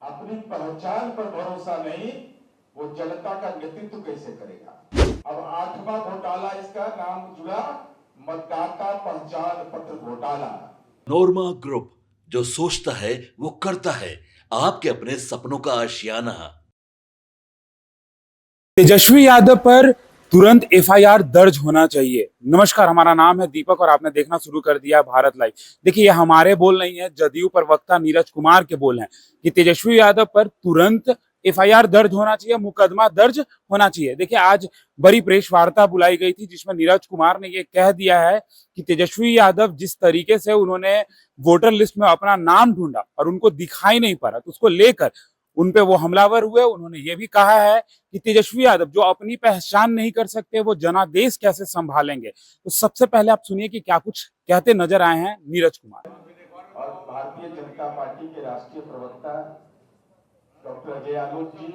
अपनी पहचान पर भरोसा नहीं, वो जनता का नेतृत्व कैसे करेगा। अब 8वां घोटाला इसका नाम जुड़ा मतदाता पहचान पत्र घोटाला। नोरमा ग्रुप, जो सोचता है वो करता है। आपके अपने सपनों का आशियाना। तेजस्वी यादव पर तुरंत एफआईआर दर्ज होना चाहिए। नमस्कार, हमारा नाम है दीपक और आपने देखना शुरू कर दिया भारत लाइव। देखिए, ये हमारे बोल नहीं है, जदयू प्रवक्ता नीरज कुमार के बोल हैं कि तेजस्वी यादव पर तुरंत एफआईआर दर्ज होना चाहिए, मुकदमा दर्ज होना चाहिए। देखिए, आज बड़ी प्रेस वार्ता बुलाई गई थी जिसमें नीरज कुमार ने ये कह दिया है कि तेजस्वी यादव जिस तरीके से उन्होंने वोटर लिस्ट में अपना नाम ढूंढा और उनको दिखाई नहीं पड़ा, तो उसको लेकर उन पे वो हमलावर हुए। उन्होंने ये भी कहा है कि तेजस्वी यादव जो अपनी पहचान नहीं कर सकते, वो जनादेश कैसे संभालेंगे। तो सबसे पहले आप सुनिए कि क्या कुछ कहते नजर आए हैं नीरज कुमार। और भारतीय जनता पार्टी के राष्ट्रीय प्रवक्ता डॉक्टर अजय आलोक जी,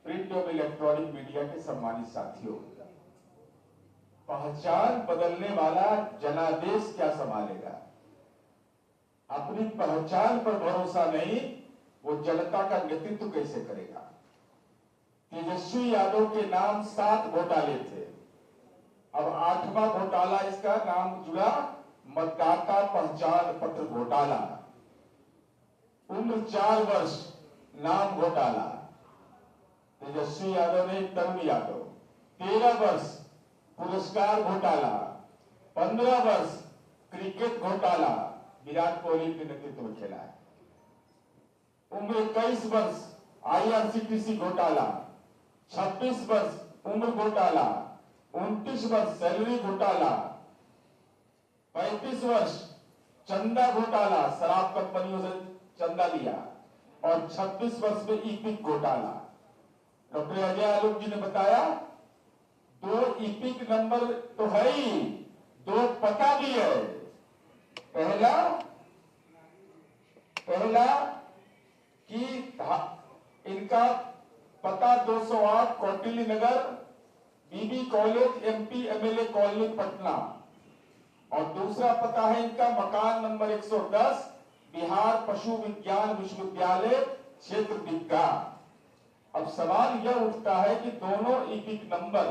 प्रिंट और इलेक्ट्रॉनिक मीडिया के सम्मानित साथियों, पहचान बदलने वाला जनादेश क्या संभालेगा। अपनी पहचान पर भरोसा नहीं, वो जनता का नेतृत्व कैसे करेगा। तेजस्वी यादव के नाम 7 घोटाले थे, अब 8वां घोटाला इसका नाम जुड़ा मतदाता पहचान पत्र घोटाला। उम्र 4 वर्ष, नाम घोटाला। तेजस्वी यादव ने तरुण यादव। 13 वर्ष, पुरस्कार घोटाला। 15 वर्ष, क्रिकेट घोटाला, विराट कोहली के नेतृत्व में खेला है। उम्र 21 वर्ष, आईआरसीटीसी घोटाला। 26 वर्ष, उम्र घोटाला। 29 वर्ष, सैलरी घोटाला। 35 वर्ष, चंदा घोटाला, शराब कंपनियों से चंदा लिया। और 26 वर्ष में ईपिक घोटाला। डॉक्टर अजय आलोक जी ने बताया 2 ईपिक नंबर तो है ही, 2 पता भी है। पहला कि इनका पता 208 Kautilya Nagar, BB college, MP MLA colony, Patna. और दूसरा पता है इनका मकान नंबर 110, बिहार पशु विज्ञान विश्वविद्यालय, क्षेत्र बिग्गा। अब सवाल यह उठता है कि दोनों ईपिक नंबर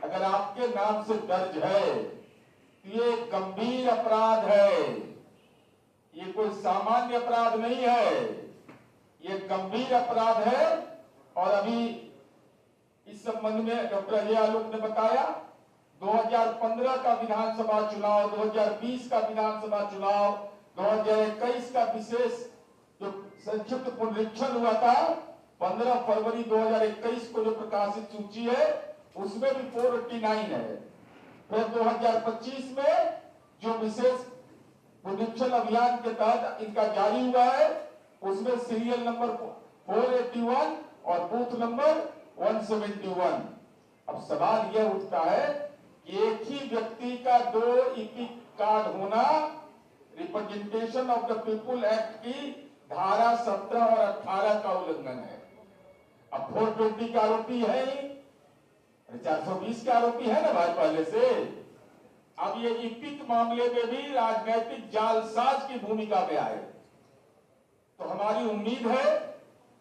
अगर आपके नाम से दर्ज है तो ये गंभीर अपराध है, ये कोई सामान्य अपराध नहीं है, ये गंभीर अपराध है। और अभी इस संबंध में डॉक्टर अजय आलोक ने बताया 2015 का विधानसभा चुनाव, 2020 का विधानसभा चुनाव, 2021 का विशेष जो संक्षिप्त पुनरीक्षण हुआ था 15 फरवरी 2021 को जो प्रकाशित सूची है उसमें भी 489 है। फिर 2025 में जो विशेष पुनरीक्षण अभियान के तहत इनका जारी हुआ है उसमें सीरियल नंबर 481 और बूथ नंबर 171। अब सवाल यह उठता है कि एक ही व्यक्ति का 2 ईपिक कार्ड होना representation of the people act की धारा 17 और 18 का उल्लंघन है। अब 420 का आरोपी है ही, 420 का आरोपी है ना भाई पहले से। अब ये ईपिक मामले में भी राजनीतिक जालसाज की भूमिका में आए तो हमारी उम्मीद है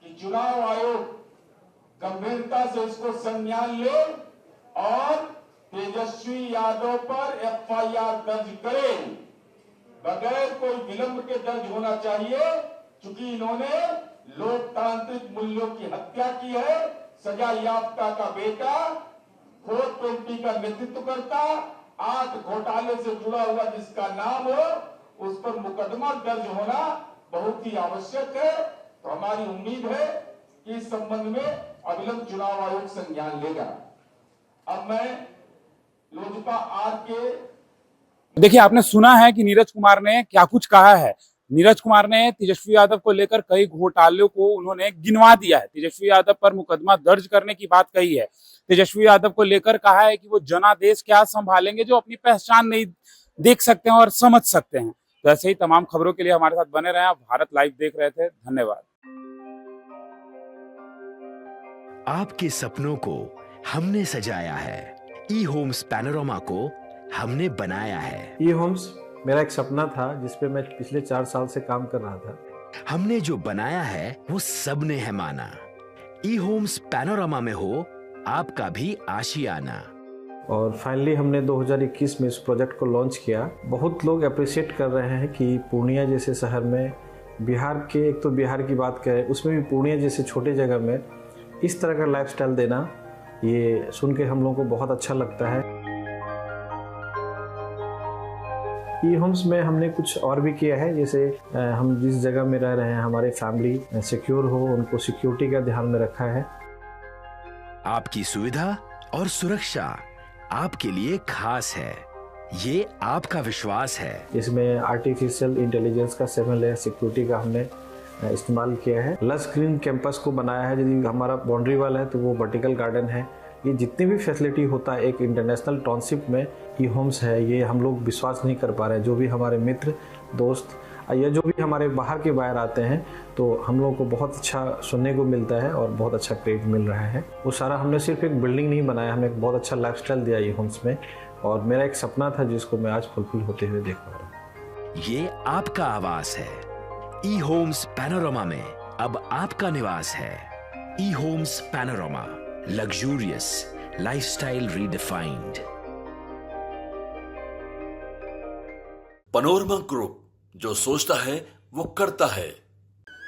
कि चुनाव आयोग गंभीरता से इसको संज्ञान ले और तेजस्वी यादव पर एफआईआर दर्ज करे। बगैर कोई विलंब के दर्ज होना चाहिए, क्योंकि इन्होंने लोकतांत्रिक मूल्यों की हत्या की है। सजा याफ्ता का बेटा 420 का नेतृत्व करता, 8 घोटाले से जुड़ा हुआ जिसका नाम हो, उस पर मुकदमा दर्ज होना बहुत ही आवश्यक है। तो हमारी उम्मीद है कि इस संबंध में अविलंब चुनाव आयोग संज्ञान लेगा। अब मैं लोजपा आर के देखिए, आपने सुना है कि नीरज कुमार ने क्या कुछ कहा है। नीरज कुमार ने तेजस्वी यादव को लेकर कई घोटालों को उन्होंने गिनवा दिया है। तेजस्वी यादव पर मुकदमा दर्ज करने की बात कही है। तेजस्वी यादव को लेकर कहा है कि वो जनादेश क्या संभालेंगे जो अपनी पहचान नहीं देख सकते हैं और समझ सकते हैं। तो ऐसे ही तमाम खबरों के लिए हमारे साथ बने रहें। आप भारत लाइव देख रहे थे, धन्यवाद। आपके सपनों को हमने सजाया है, ई होम्स पैनोरामा को हमने बनाया है। ई होम्स मेरा एक सपना था जिस पे मैं पिछले 4 साल से काम कर रहा था। हमने जो बनाया है वो सबने है माना। ई होम्स पैनोरामा में हो आपका भी आशियाना। और फाइनली हमने 2021 में इस प्रोजेक्ट को लॉन्च किया। बहुत लोग अप्रिशिएट कर रहे हैं कि पूर्णिया जैसे शहर में, बिहार के, एक तो बिहार की बात करें उसमें भी पूर्णिया जैसे छोटे जगह में इस तरह का लाइफस्टाइल देना, ये सुन के हम लोगों को बहुत अच्छा लगता है। ई होम्स में हमने कुछ और भी किया है, जैसे हम जिस जगह में रह रहे हैं हमारे फैमिली सिक्योर हो, उनको सिक्योरिटी का ध्यान में रखा है। आपकी सुविधा और सुरक्षा आपके लिए खास है, ये आपका विश्वास है। इसमें आर्टिफिशियल इंटेलिजेंस का 7 लेयर सिक्योरिटी का हमने इस्तेमाल किया है। लस ग्रीन कैंपस को बनाया है। यदि हमारा बाउंड्री वाल है तो वो वर्टिकल गार्डन है। ये जितनी भी फैसिलिटी होता है एक इंटरनेशनल टाउनशिप में, ई होम्स है, ये हम लोग विश्वास नहीं कर पा रहे हैं। जो भी हमारे मित्र दोस्त या जो भी हमारे बाहर के बाहर आते हैं तो हम लोगों को बहुत अच्छा सुनने को मिलता है और बहुत अच्छा क्रेडिट मिल रहा है। वो सारा हमने सिर्फ एक बिल्डिंग नहीं बनाया, हमें एक बहुत अच्छा लाइफस्टाइल दिया ई होम्स में, और मेरा एक सपना था जिसको मैं आज फुलफिल होते हुए देख पा रहा हूँ। ये आपका आवास है। ई होम्स पैनोरामा में अब आपका निवास है। E homes panorama, luxurious lifestyle redefined. Panorama group, जो सोचता है वो करता है।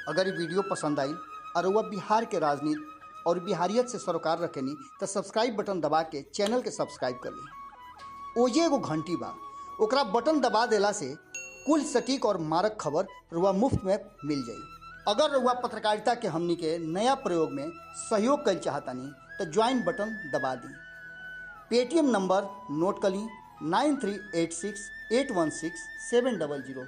अगर ये वीडियो पसंद आई और वह बिहार के राजनीति और बिहारियत से सरोकार रखेनी तो सब्सक्राइब बटन दबा के चैनल के सब्सक्राइब कर ली। ओजे एगो घंटी बा, ओकरा बटन दबा देला से कुल सटीक और मारक खबर रुआ मुफ्त में मिल जाई। अगर रुआ पत्रकारिता के हमनी के नया प्रयोग में सहयोग कर चाहतानी तो ज्वाइन बटन दबा दी। पेटीएम नंबर नोट कर ली 9386816700।